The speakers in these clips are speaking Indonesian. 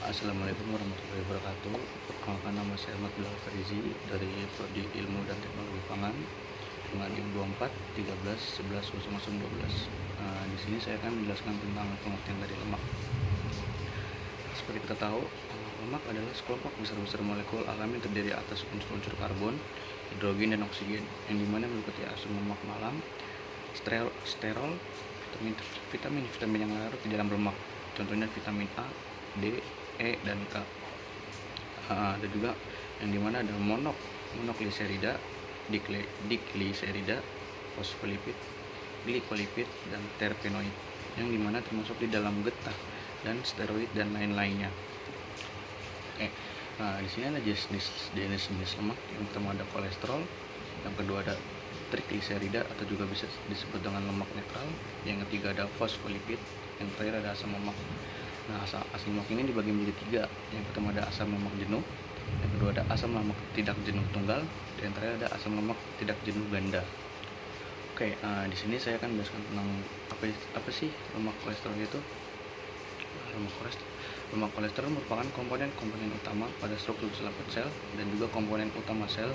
Assalamualaikum warahmatullahi wabarakatuh. Perkenalkan, nama saya Ahmad Bilal Farizi dari Prodi Ilmu dan Teknologi Pangan dengan NIM 24 13 11 0012. Di sini saya akan menjelaskan tentang pengertian dari lemak. Seperti kita tahu, lemak adalah sekelompok besar-besar molekul alami yang terdiri atas unsur-unsur karbon, hidrogen, dan oksigen, yang dimana meliputi asam lemak malam, sterol, vitamin yang larut di dalam lemak, contohnya vitamin A, D, E, dan K. Ada juga yang dimana ada monogliserida, digliserida, fosfolipid, glikolipid, dan terpenoid, yang dimana termasuk di dalam getah dan steroid dan lain-lainnya. Di sini ada jenis lemak. Yang pertama ada kolesterol, yang kedua ada trigliserida atau juga bisa disebut dengan lemak netral, yang ketiga ada fosfolipid, yang terakhir ada asam lemak. Asam lemak ini dibagi menjadi tiga. Yang pertama ada asam lemak jenuh, yang kedua ada asam lemak tidak jenuh tunggal, dan yang terakhir ada asam lemak tidak jenuh ganda. Di sini saya akan menjelaskan tentang apa sih lemak kolesterol itu. Lemak kolesterol merupakan komponen utama pada struktur sel dan juga komponen utama sel,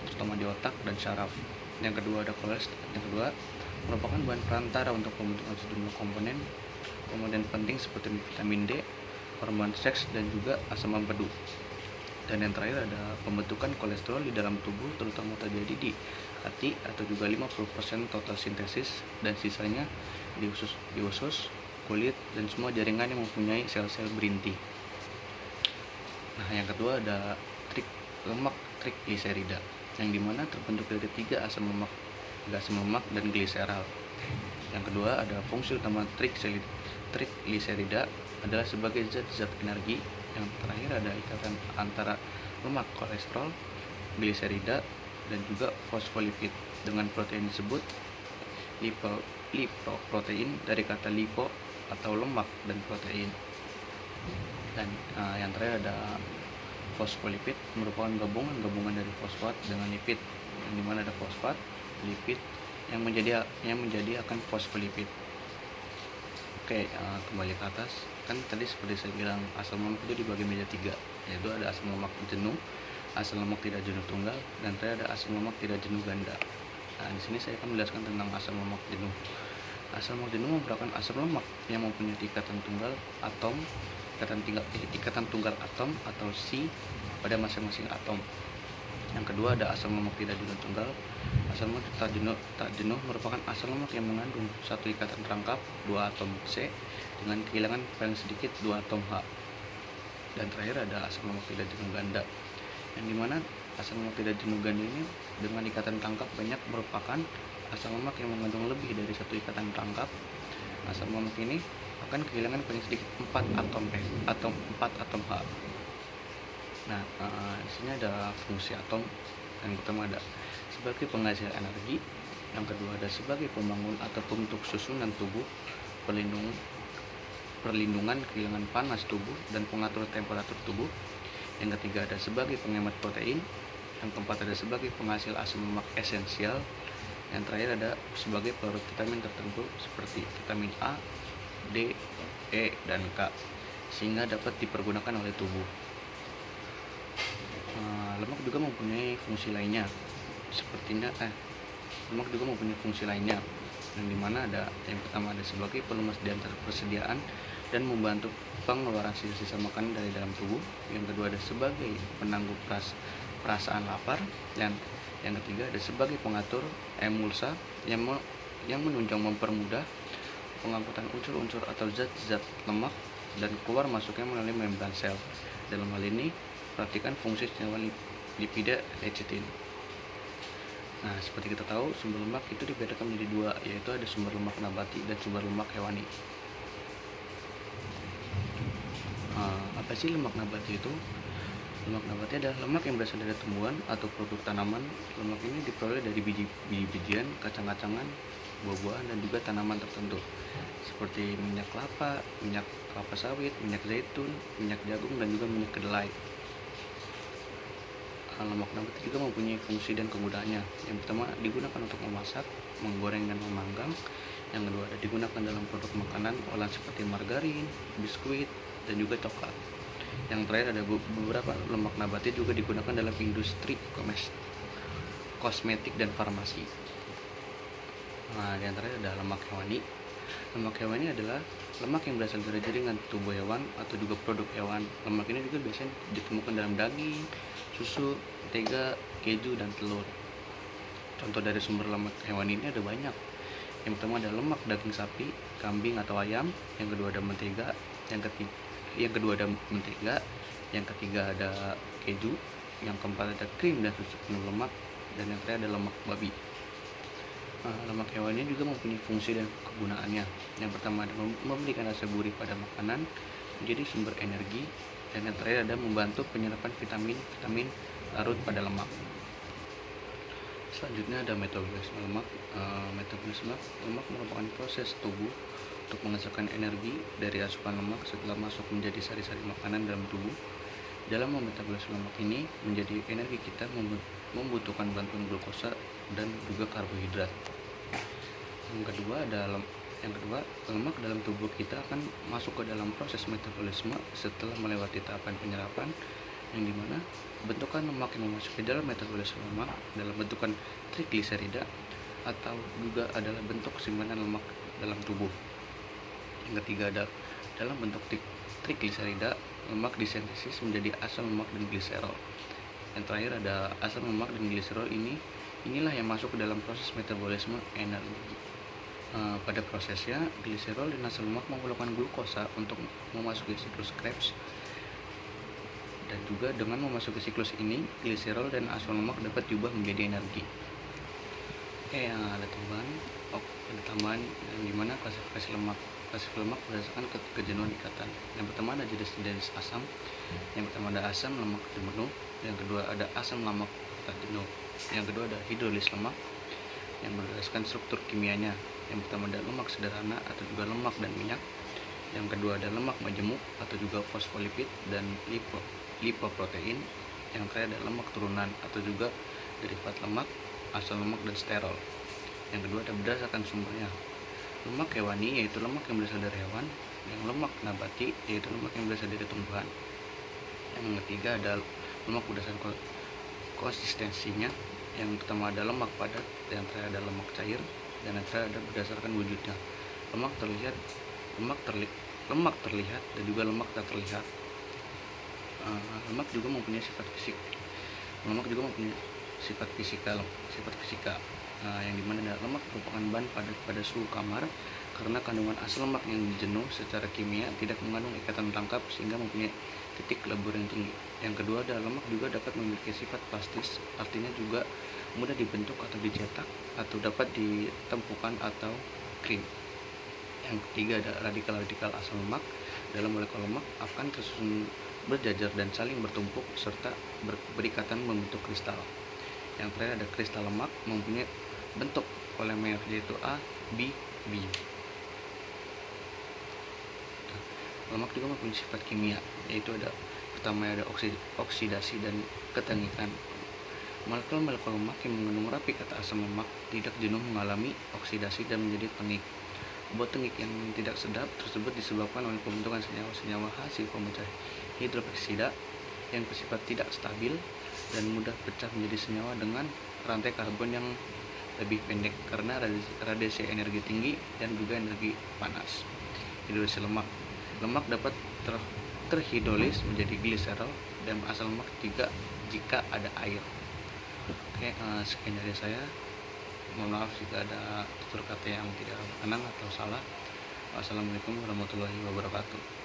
terutama di otak dan syaraf. Yang kedua ada kolesterol. Yang kedua merupakan bahan perantara untuk pembentukan sejumlah komponen penting seperti vitamin D, hormon seks, dan juga asam empedu. Dan yang terakhir ada pembentukan kolesterol di dalam tubuh, terutama terjadi di hati atau juga 50% total sintesis, dan sisanya di usus, kulit, dan semua jaringan yang mempunyai sel-sel berinti. Yang kedua ada lemak trigliserida, yang dimana terbentuk dari tiga asam lemak dan gliserol. Yang kedua ada fungsi utama trigliserida adalah sebagai zat-zat energi. Yang terakhir ada ikatan antara lemak kolesterol, gliserida, dan juga fosfolipid dengan protein disebut lipoprotein, dari kata lipo atau lemak dan protein. Dan yang terakhir ada fosfolipid, merupakan gabungan dari fosfat dengan lipid, yang dimana ada fosfat, lipid yang menjadi akan fosfolipid. Kembali ke atas, kan tadi seperti saya bilang asam lemak itu dibagi menjadi tiga, yaitu ada asam lemak jenuh, asam lemak tidak jenuh tunggal, dan terakhir ada asam lemak tidak jenuh ganda. Di sini saya akan menjelaskan tentang asam lemak jenuh. Asam lemak jenuh merupakan asam lemak yang mempunyai ikatan tunggal atom atau Si pada masing-masing atom. Yang kedua ada asam lemak tidak jenuh tunggal. Asam lemak tak jenuh merupakan asam lemak yang mengandung satu ikatan rangkap 2 atom C dengan kehilangan paling sedikit 2 atom H. Dan terakhir ada asam lemak tidak jenuh ganda, yang dimana asam lemak tidak jenuh ganda ini dengan ikatan rangkap banyak merupakan asam lemak yang mengandung lebih dari satu ikatan rangkap. Asam lemak ini akan kehilangan paling sedikit 4 atom H. Di sini ada fungsi atom. Yang pertama ada sebagai penghasil energi, yang kedua ada sebagai pembangun atau pembentuk susunan tubuh, perlindungan kehilangan panas tubuh, dan pengatur temperatur tubuh. Yang ketiga ada sebagai penghemat protein, yang keempat ada sebagai penghasil asam lemak esensial, yang terakhir ada sebagai pelarut vitamin tertentu seperti vitamin A, D, E, dan K, sehingga dapat dipergunakan oleh tubuh. Lemak juga mempunyai fungsi lainnya, yang dimana ada yang pertama ada sebagai pelumas di antara persediaan dan membantu pengeluaran sisa-sisa makanan dari dalam tubuh. Yang kedua ada sebagai penangguh perasaan lapar, dan yang ketiga ada sebagai pengatur emulsa yang menunjang mempermudah pengangkutan unsur-unsur atau zat-zat lemak dan keluar masuknya melalui membran sel. Dalam hal ini perhatikan fungsi senyawa lipida lecithin. Seperti kita tahu, sumber lemak itu dibedakan menjadi dua, yaitu ada sumber lemak nabati dan sumber lemak hewani. Apa sih lemak nabati itu? Lemak nabati adalah lemak yang berasal dari tumbuhan atau produk tanaman. Lemak ini diperoleh dari biji-bijian, kacang-kacangan, buah-buahan, dan juga tanaman tertentu seperti minyak kelapa sawit, minyak zaitun, minyak jagung, dan juga minyak kedelai. Lemak nabati juga mempunyai fungsi dan kegunaannya. Yang pertama digunakan untuk memasak, menggoreng, dan memanggang. Yang kedua digunakan dalam produk makanan olahan seperti margarin, biskuit, dan juga coklat. Yang terakhir ada beberapa lemak nabati juga digunakan dalam industri kosmetik dan farmasi. Nah, yang terakhir ada lemak hewani. Lemak hewani adalah lemak yang berasal dari jaringan tubuh hewan atau juga produk hewan. Lemak ini juga biasanya ditemukan dalam daging, susu, mentega, keju, dan telur. Contoh dari sumber lemak hewani ini ada banyak. Yang pertama ada lemak daging sapi, kambing atau ayam. Yang kedua ada mentega. Yang ketiga ada keju. Yang keempat ada krim dan susu penuh lemak. Dan yang terakhir ada lemak babi. Lemak hewani juga mempunyai fungsi dan kegunaannya. Yang pertama adalah memberikan rasa gurih pada makanan, menjadi sumber energi, dan yang terakhir ada membantu penyerapan vitamin larut pada lemak. Selanjutnya ada metabolisme lemak. Metabolisme lemak merupakan proses tubuh untuk menghasilkan energi dari asupan lemak setelah masuk menjadi sari-sari makanan dalam tubuh. Dalam memetabolisme lemak ini menjadi energi, kita membutuhkan bantuan glukosa dan juga karbohidrat. Yang kedua, lemak dalam tubuh kita akan masuk ke dalam proses metabolisme setelah melewati tahapan penyerapan, yang dimana bentukan lemak yang memasuki dalam metabolisme lemak dalam bentukan trigliserida atau juga adalah bentuk simpanan lemak dalam tubuh. Yang ketiga ada dalam bentuk trigliserida, lemak disintesis menjadi asam lemak dan gliserol. Yang terakhir ada asam lemak dan gliserol inilah yang masuk ke dalam proses metabolisme energi. Pada prosesnya, gliserol dan asam lemak mengeluarkan glukosa untuk memasuki siklus Krebs, dan juga dengan memasuki siklus ini, gliserol dan asam lemak dapat diubah menjadi energi. Ada tambahan yang dimana klasifikasi lemak berdasarkan kejenuhan ikatan. Yang pertama ada jenis asam. Yang pertama ada asam lemak jenuh. Yang kedua ada asam lemak tak jenuh. Yang kedua ada hidrolis lemak yang berdasarkan struktur kimianya. Yang pertama ada lemak sederhana atau juga lemak dan minyak. Yang kedua ada lemak majemuk atau juga fosfolipid dan lipoprotein. Yang terakhir ada lemak turunan atau juga derivat lemak, asam lemak dan sterol. Yang kedua ada berdasarkan sumbernya. Lemak hewani yaitu lemak yang berasal dari hewan. Yang lemak nabati yaitu lemak yang berasal dari tumbuhan. Yang ketiga ada lemak berdasarkan konsistensinya. Yang pertama ada lemak padat, yang terakhir ada lemak cair, dan yang terakhir ada berdasarkan wujudnya. Lemak terlihat dan juga lemak tak terlihat. Lemak juga mempunyai sifat fisika, yang dimana lemak merupakan bahan padat pada suhu kamar karena kandungan asam lemak yang jenuh secara kimia tidak mengandung ikatan rangkap sehingga mempunyai titik lebur yang tinggi. Yang kedua adalah lemak juga dapat memiliki sifat plastis, artinya juga mudah dibentuk atau dicetak atau dapat ditempukan atau krim. Yang ketiga ada radikal asam lemak. Dalam molekul lemak akan tersusun berjajar dan saling bertumpuk serta berikatan membentuk kristal. Yang terakhir ada kristal lemak mempunyai bentuk polimer yaitu A, B, B. Lemak juga mempunyai sifat kimia, yaitu pertama ada oksidasi dan ketengikan. Molekul-molekul lemak yang mengandung rapi kata asam lemak tidak jenuh mengalami oksidasi dan menjadi tengik. Bau tengik yang tidak sedap tersebut disebabkan oleh pembentukan senyawa-senyawa hasil pemecah hidroksida yang bersifat tidak stabil dan mudah pecah menjadi senyawa dengan rantai karbon yang lebih pendek karena radiasi energi tinggi dan juga energi panas. Hidrolis lemak dapat terhidrolis menjadi gliserol dan asam lemak jika ada air. Sekian dari saya. Mohon maaf jika ada tutur kata yang tidak berkenan atau salah. Wassalamualaikum warahmatullahi wabarakatuh.